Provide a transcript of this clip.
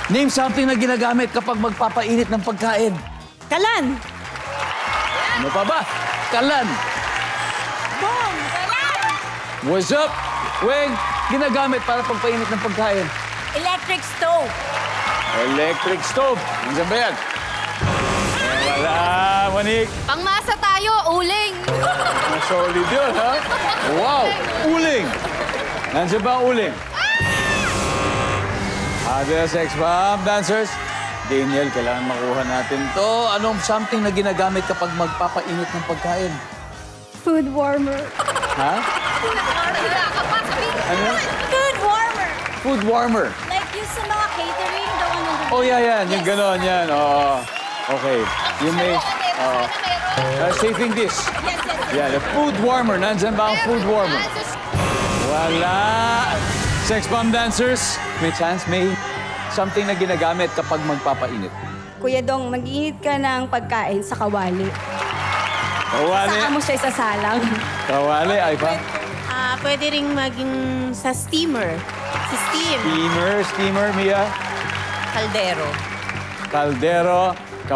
Name something na ginagamit kapag magpapainit ng pagkain. Kalan. Ano pa ba? Kalan. Bong. What's up? Weng, ginagamit para pagpainit ng pagkain. Electric stove. Electric stove. Nandiyan ba yan? Wala, Manik. Pangmasa tayo, uling. Solid yun, ha? Wow! Uling! Nandiyan ba ang uling? Other sex bomb dancers. Daniel, kailangan makuha natin to. Anong something na ginagamit kapag magpapainit ng pagkain? Food warmer. Ha? Ano? Food warmer. Food warmer. Like yung sa mga catering, daw ano. Oh, yan. Yung gano'n, yan. Oo. Okay. You may... saving this. Yes. Yeah, the food warmer. Nandiyan ba ang food warmer? Wala. Sex bomb dancers. May chance, may something na ginagamit kapag magpapainit. Kuya Dong, mag-init ka ng pagkain sa kawali. Kawali. Saka mo siya isasalang. Kawali, ay pa. Pwede ring maging sa steamer. Sa steam. Steamer, Mia. Kaldero. Caldero.